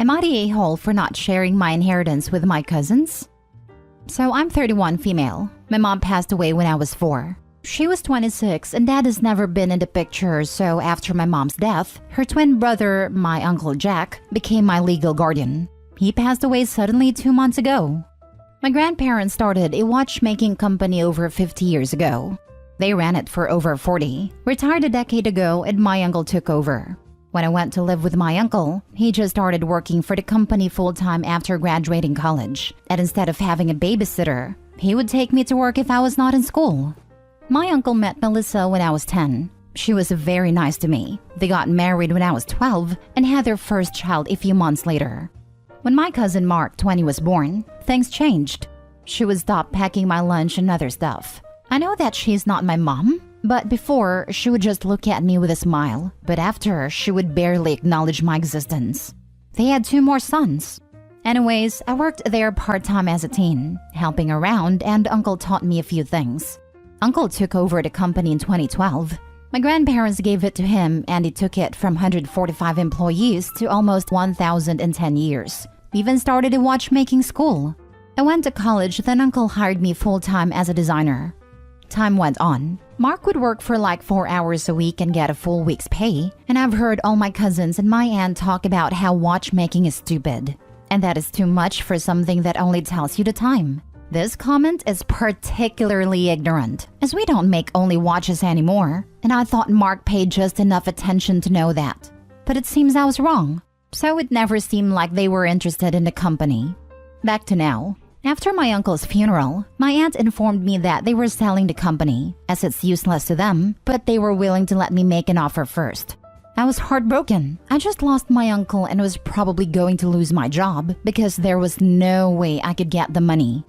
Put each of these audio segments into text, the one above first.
Am I the a-hole for not sharing my inheritance with my cousins? So I'm 31 female. My mom passed away when I was 4. She was 26 and dad has never been in the picture, so after my mom's death, her twin brother, my uncle Jack, became my legal guardian. He passed away suddenly 2 months ago. My grandparents started a watchmaking company over 50 years ago. They ran it for over 40, retired a decade ago, and my uncle took over. When I went to live with my uncle, he just started working for the company full-time after graduating college, and instead of having a babysitter, he would take me to work if I was not in school. My uncle met Melissa when I was 10. She was very nice to me. They got married when I was 12 and had their first child a few months later. When my cousin Mark, 20, was born, things changed. She would stop packing my lunch and other stuff. I know that she's not my mom, but before, she would just look at me with a smile, but after, she would barely acknowledge my existence. They had 2 more sons. Anyways, I worked there part-time as a teen, helping around, and Uncle taught me a few things. Uncle took over the company in 2012. My grandparents gave it to him and he took it from 145 employees to almost 1,000 in 10 years. We even started a watchmaking school. I went to college, then Uncle hired me full-time as a designer. Time went on. Mark would work for like 4 hours a week and get a full week's pay, and I've heard all my cousins and my aunt talk about how watchmaking is stupid, and that is too much for something that only tells you the time. This comment is particularly ignorant, as we don't make only watches anymore, and I thought Mark paid just enough attention to know that. But it seems I was wrong, so it never seemed like they were interested in the company. Back to now. After my uncle's funeral, my aunt informed me that they were selling the company, as it's useless to them, but they were willing to let me make an offer first. I was heartbroken. I just lost my uncle and was probably going to lose my job because there was no way I could get the money.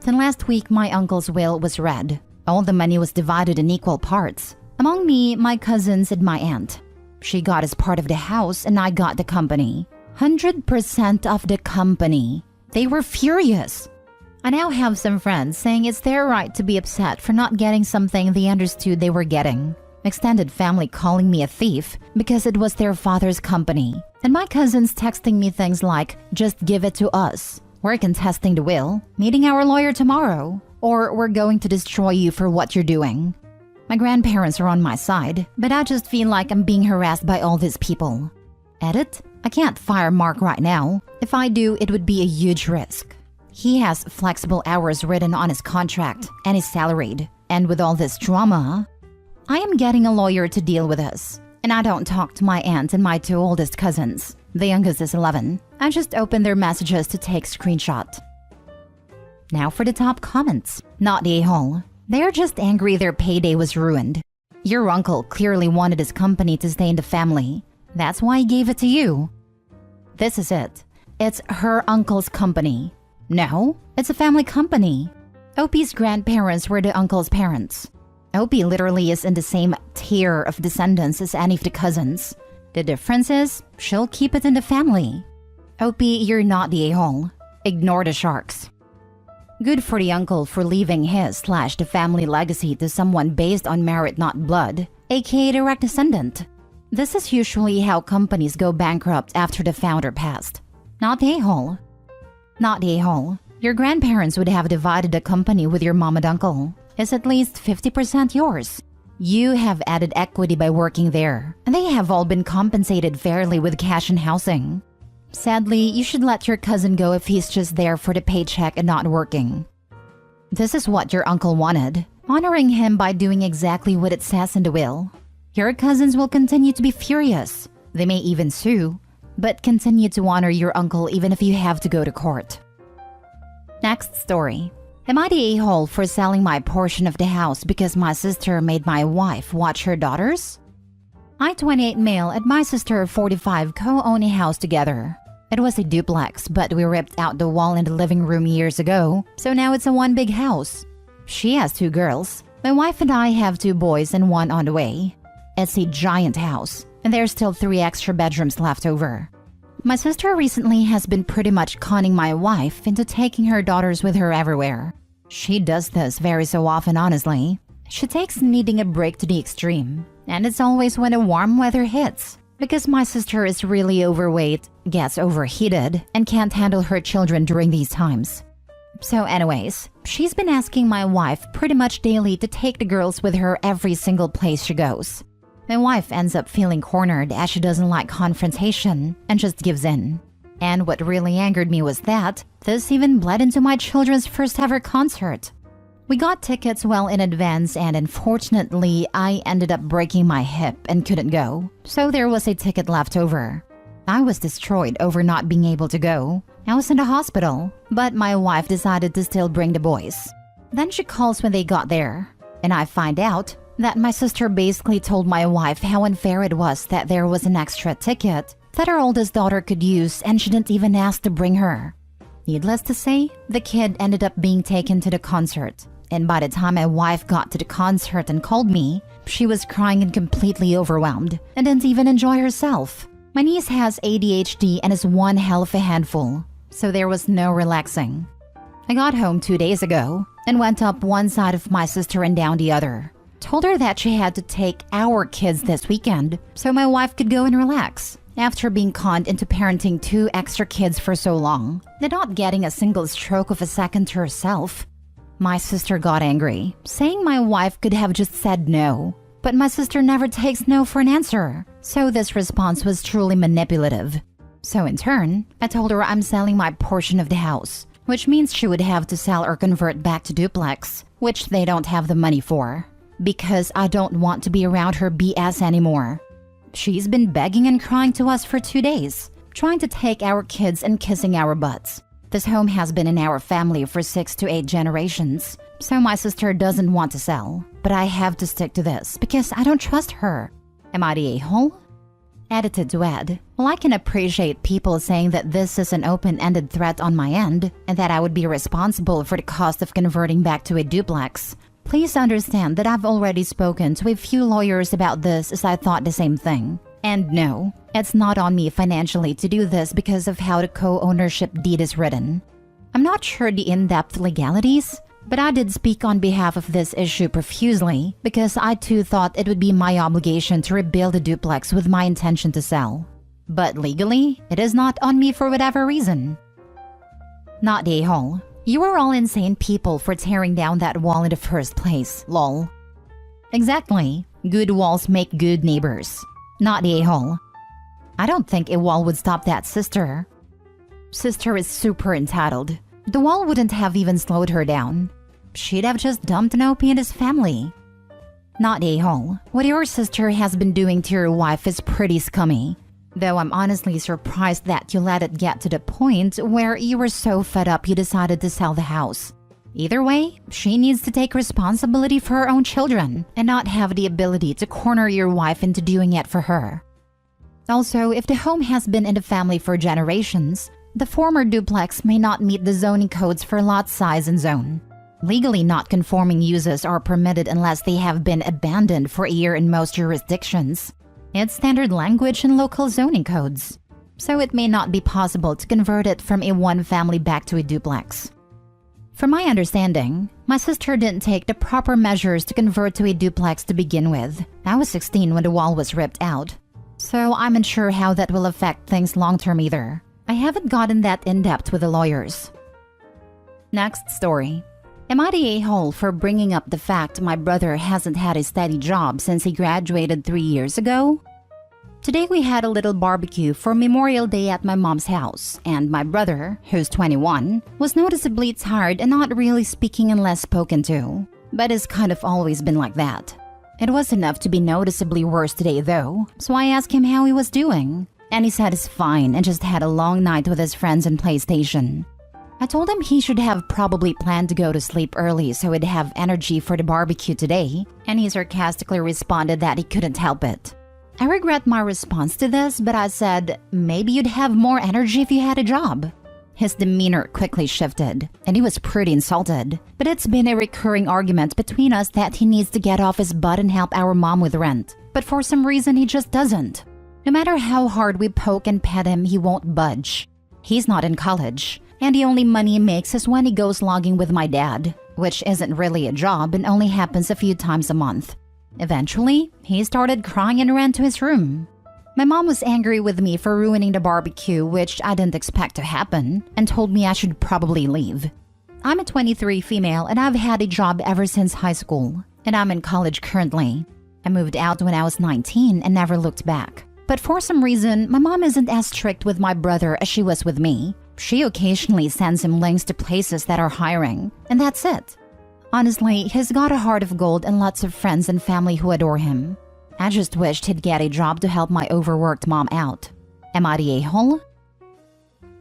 Then last week, my uncle's will was read. All the money was divided in equal parts. Among me, my cousins, and my aunt. She got as part of the house and I got the company. 100% of the company. They were furious. I now have some friends saying it's their right to be upset for not getting something they understood they were getting. Extended family calling me a thief because it was their father's company. And my cousins texting me things like, just give it to us. We're contesting the will, meeting our lawyer tomorrow, or we're going to destroy you for what you're doing. My grandparents are on my side, but I just feel like I'm being harassed by all these people. Edit? I can't fire Mark right now. If I do, it would be a huge risk. He has flexible hours written on his contract and is salaried. And with all this drama, I am getting a lawyer to deal with this. And I don't talk to my aunt and my 2 oldest cousins. The youngest is 11. I just open their messages to take screenshot. Now for the top comments. Not the a-hole. They're just angry their payday was ruined. Your uncle clearly wanted his company to stay in the family. That's why he gave it to you. This is it. It's her uncle's company. No, it's a family company. Opie's grandparents were the uncle's parents. Opie literally is in the same tier of descendants as any of the cousins. The difference is, she'll keep it in the family. Opie, you're not the a-hole. Ignore the sharks. Good for the uncle for leaving his/the family legacy to someone based on merit, not blood, aka direct descendant. This is usually how companies go bankrupt after the founder passed. Not the a-hole. Not the a-hole. Your grandparents would have divided the company with your mom and uncle. It's at least 50% yours. You have added equity by working there, and they have all been compensated fairly with cash and housing. Sadly, you should let your cousin go if he's just there for the paycheck and not working. This is what your uncle wanted, honoring him by doing exactly what it says in the will. Your cousins will continue to be furious. They may even sue, but continue to honor your uncle even if you have to go to court. Next story. Am I the a-hole for selling my portion of the house because my sister made my wife watch her daughters? I, 28 male, and my sister, 45, co-own a house together. It was a duplex, but we ripped out the wall in the living room years ago, so now it's a one big house. She has 2 girls. My wife and I have 2 boys and 1 on the way. It's a giant house, and there's still 3 extra bedrooms left over. My sister recently has been pretty much conning my wife into taking her daughters with her everywhere. She does this very so often, honestly. She takes needing a break to the extreme, and it's always when the warm weather hits. because my sister is really overweight, gets overheated, and can't handle her children during these times. So anyways, she's been asking my wife pretty much daily to take the girls with her every single place she goes. My wife ends up feeling cornered as she doesn't like confrontation and just gives in. And what really angered me was that this even bled into my children's first ever concert. We got tickets well in advance, and unfortunately, I ended up breaking my hip and couldn't go, so there was a ticket left over. I was destroyed over not being able to go. I was in the hospital, but my wife decided to still bring the boys. Then she calls when they got there, and I find out that my sister basically told my wife how unfair it was that there was an extra ticket that our oldest daughter could use, and she didn't even ask to bring her. Needless to say, the kid ended up being taken to the concert. And by the time my wife got to the concert and called me, she was crying and completely overwhelmed and didn't even enjoy herself. My niece has ADHD and is one hell of a handful, so there was no relaxing. I got home 2 days ago and went up one side of my sister and down the other. Told her that she had to take our kids this weekend so my wife could go and relax after being conned into parenting 2 extra kids for so long and not getting a single stroke of a second to herself. My sister got angry, saying my wife could have just said no. But my sister never takes no for an answer, so this response was truly manipulative. So in turn, I told her I'm selling my portion of the house, which means she would have to sell or convert back to duplex, which they don't have the money for, because I don't want to be around her BS anymore. She's been begging and crying to us for 2 days, trying to take our kids and kissing our butts. This home has been in our family for 6 to 8 generations, so my sister doesn't want to sell. But I have to stick to this because I don't trust her. Am I the a-hole? Edited to add, well, I can appreciate people saying that this is an open-ended threat on my end and that I would be responsible for the cost of converting back to a duplex. Please understand that I've already spoken to a few lawyers about this, as I thought the same thing. And no, it's not on me financially to do this because of how the co-ownership deed is written. I'm not sure the in-depth legalities, but I did speak on behalf of this issue profusely because I too thought it would be my obligation to rebuild a duplex with my intention to sell. But legally, it is not on me for whatever reason. Not the a-hole. You are all insane people for tearing down that wall in the first place, lol. Exactly. Good walls make good neighbors. Not the a-hole. I don't think a wall would stop that sister. Sister is super entitled. The wall wouldn't have even slowed her down. She'd have just dumped an OP and his family. Not the a-hole. What your sister has been doing to your wife is pretty scummy. Though I'm honestly surprised that you let it get to the point where you were so fed up you decided to sell the house. Either way, she needs to take responsibility for her own children and not have the ability to corner your wife into doing it for her. Also, if the home has been in the family for generations, the former duplex may not meet the zoning codes for lot size and zone. Legally not conforming uses are permitted unless they have been abandoned for a year in most jurisdictions. It's standard language in local zoning codes, so it may not be possible to convert it from a one-family back to a duplex. From my understanding, my sister didn't take the proper measures to convert to a duplex to begin with. I was 16 when the wall was ripped out, so I'm unsure how that will affect things long-term either. I haven't gotten that in-depth with the lawyers. Next story. Am I the a-hole for bringing up the fact my brother hasn't had a steady job since he graduated 3 years ago? Today we had a little barbecue for Memorial Day at my mom's house, and my brother, who's 21, was noticeably tired and not really speaking unless spoken to. But it's kind of always been like that. It was enough to be noticeably worse today though, so I asked him how he was doing. And he said he's fine and just had a long night with his friends and PlayStation. I told him he should have probably planned to go to sleep early so he'd have energy for the barbecue today, and he sarcastically responded that he couldn't help it. I regret my response to this, but I said, maybe you'd have more energy if you had a job. His demeanor quickly shifted, and he was pretty insulted, but it's been a recurring argument between us that he needs to get off his butt and help our mom with rent, but for some reason he just doesn't. No matter how hard we poke and pet him, he won't budge. He's not in college, and the only money he makes is when he goes logging with my dad, which isn't really a job and only happens a few times a month. Eventually, he started crying and ran to his room. My mom was angry with me for ruining the barbecue, which I didn't expect to happen, and told me I should probably leave. I'm a 23 female and I've had a job ever since high school, and I'm in college currently. I moved out when I was 19 and never looked back. But for some reason, my mom isn't as strict with my brother as she was with me. She occasionally sends him links to places that are hiring, and that's it. Honestly, he's got a heart of gold and lots of friends and family who adore him. I just wished he'd get a job to help my overworked mom out. Am I the a-hole?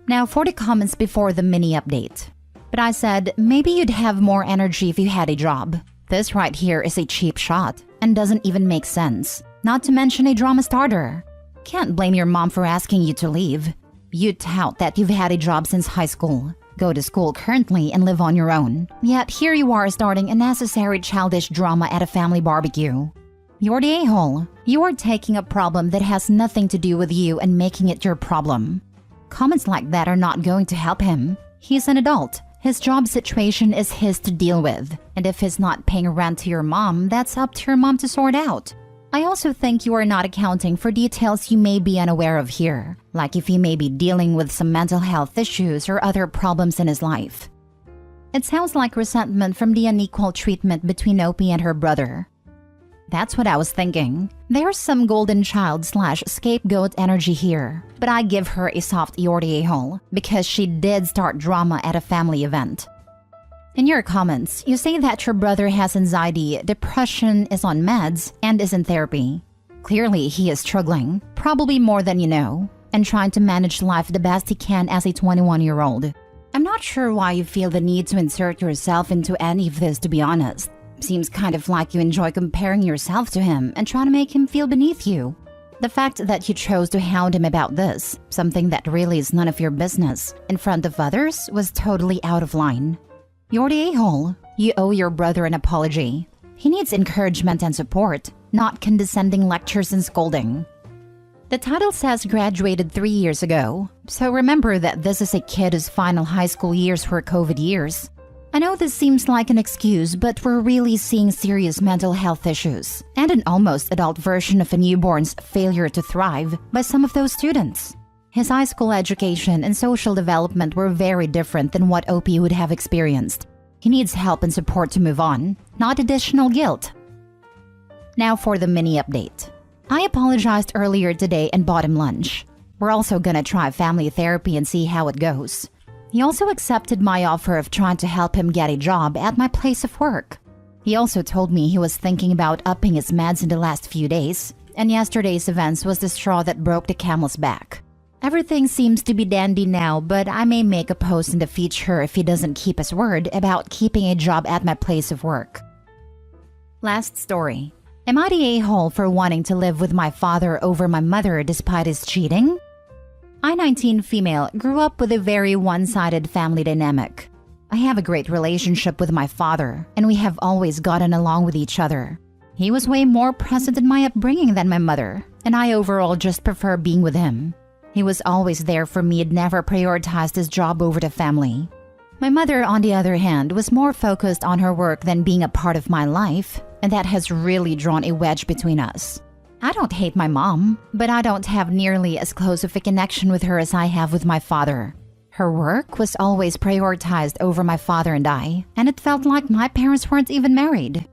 Now for the comments before the mini update. But I said, maybe you'd have more energy if you had a job. This right here is a cheap shot and doesn't even make sense. Not to mention a drama starter. Can't blame your mom for asking you to leave. You tout that you've had a job since high school, go to school currently and live on your own. Yet here you are starting unnecessary childish drama at a family barbecue. You're the a-hole. You are taking a problem that has nothing to do with you and making it your problem. Comments like that are not going to help him. He's an adult. His job situation is his to deal with. And if he's not paying rent to your mom, that's up to your mom to sort out. I also think you are not accounting for details you may be unaware of here, like if he may be dealing with some mental health issues or other problems in his life. It sounds like resentment from the unequal treatment between Opie and her brother. That's what I was thinking. There's some golden child / scapegoat energy here, but I give her a soft "you're the a-hole" because she did start drama at a family event. In your comments, you say that your brother has anxiety, depression, is on meds, and is in therapy. Clearly, he is struggling, probably more than you know, and trying to manage life the best he can as a 21-year-old. I'm not sure why you feel the need to insert yourself into any of this, to be honest. Seems kind of like you enjoy comparing yourself to him and trying to make him feel beneath you. The fact that you chose to hound him about this, something that really is none of your business, in front of others was totally out of line. You're the a-hole. You owe your brother an apology. He needs encouragement and support, not condescending lectures and scolding. The title says graduated 3 years ago, so remember that this is a kid whose final high school years were COVID years. I know this seems like an excuse, but we're really seeing serious mental health issues and an almost adult version of a newborn's failure to thrive by some of those students. His high school education and social development were very different than what Opie would have experienced. He needs help and support to move on, not additional guilt. Now for the mini update. I apologized earlier today and bought him lunch. We're also gonna try family therapy and see how it goes. He also accepted my offer of trying to help him get a job at my place of work. He also told me he was thinking about upping his meds in the last few days, and yesterday's events was the straw that broke the camel's back. Everything seems to be dandy now, but I may make a post in the future if he doesn't keep his word about keeping a job at my place of work. Last story. Am I the a-hole for wanting to live with my father over my mother despite his cheating? I, 19 female, grew up with a very one-sided family dynamic. I have a great relationship with my father, and we have always gotten along with each other. He was way more present in my upbringing than my mother, and I overall just prefer being with him. He was always there for me and never prioritized his job over the family. My mother, on the other hand, was more focused on her work than being a part of my life, and that has really drawn a wedge between us. I don't hate my mom, but I don't have nearly as close of a connection with her as I have with my father. Her work was always prioritized over my father and I, and it felt like my parents weren't even married.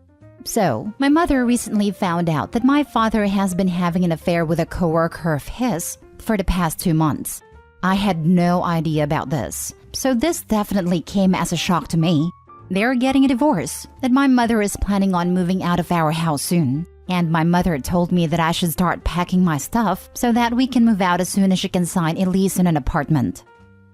So, my mother recently found out that my father has been having an affair with a coworker of his for the past 2 months. I had no idea about this, so this definitely came as a shock to me. They're getting a divorce, and my mother is planning on moving out of our house soon. And my mother told me that I should start packing my stuff so that we can move out as soon as she can sign a lease in an apartment.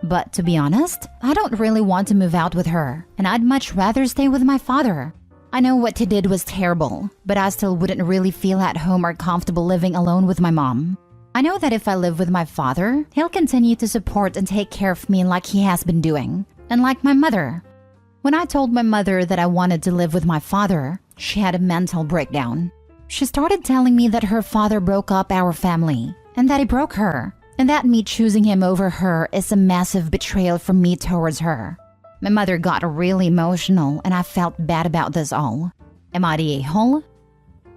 But to be honest, I don't really want to move out with her, and I'd much rather stay with my father. I know what he did was terrible, but I still wouldn't really feel at home or comfortable living alone with my mom. I know that if I live with my father, he'll continue to support and take care of me like he has been doing, unlike my mother. When I told my mother that I wanted to live with my father, she had a mental breakdown. She started telling me that her father broke up our family, and that he broke her, and that me choosing him over her is a massive betrayal from me towards her. My mother got really emotional, and I felt bad about this all. Am I the a-hole?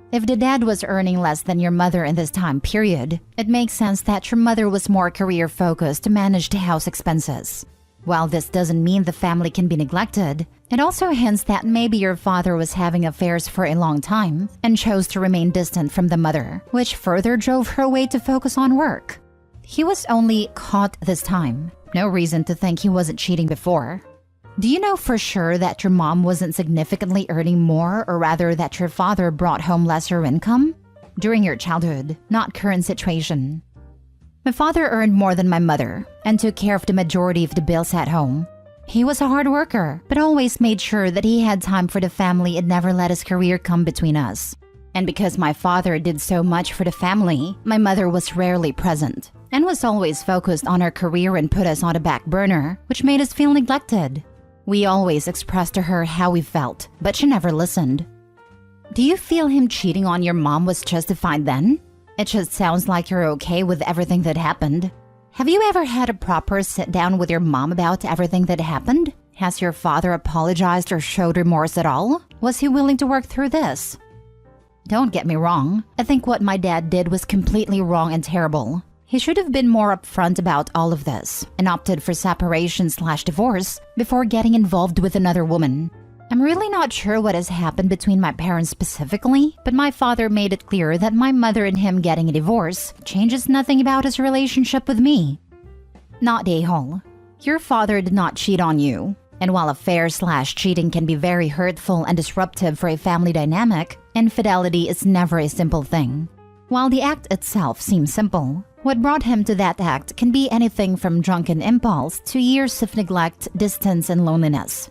If the dad was earning less than your mother in this time period, it makes sense that your mother was more career-focused to manage the house expenses. While this doesn't mean the family can be neglected, it also hints that maybe your father was having affairs for a long time and chose to remain distant from the mother, which further drove her away to focus on work. He was only caught this time. No reason to think he wasn't cheating before. Do you know for sure that your mom wasn't significantly earning more, or rather that your father brought home lesser income? During your childhood, not current situation. My father earned more than my mother and took care of the majority of the bills at home. He was a hard worker, but always made sure that he had time for the family and never let his career come between us. And because my father did so much for the family, my mother was rarely present and was always focused on her career and put us on the back burner, which made us feel neglected. We always expressed to her how we felt, but she never listened. Do you feel him cheating on your mom was justified then? It just sounds like you're okay with everything that happened. Have you ever had a proper sit-down with your mom about everything that happened? Has your father apologized or showed remorse at all? Was he willing to work through this? Don't get me wrong. I think what my dad did was completely wrong and terrible. He should have been more upfront about all of this and opted for separation/divorce before getting involved with another woman. I'm really not sure what has happened between my parents specifically, but my father made it clear that my mother and him getting a divorce changes nothing about his relationship with me. Not a-hole. Your father did not cheat on you. And while affair/cheating can be very hurtful and disruptive for a family dynamic, infidelity is never a simple thing. While the act itself seems simple, what brought him to that act can be anything from drunken impulse to years of neglect, distance, and loneliness.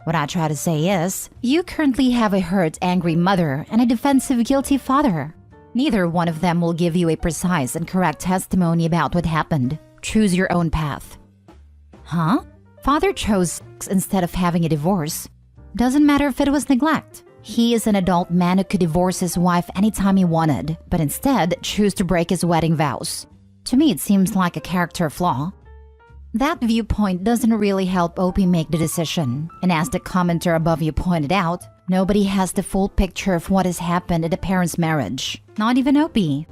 What I try to say is, you currently have a hurt, angry mother and a defensive, guilty father. Neither one of them will give you a precise and correct testimony about what happened. Choose your own path. Huh? Father chose sex instead of having a divorce. Doesn't matter if it was neglect. He is an adult man who could divorce his wife anytime he wanted, but instead choose to break his wedding vows. To me, it seems like a character flaw. That viewpoint doesn't really help Opie make the decision, and as the commenter above you pointed out, nobody has the full picture of what has happened in the parents' marriage. Not even Opie.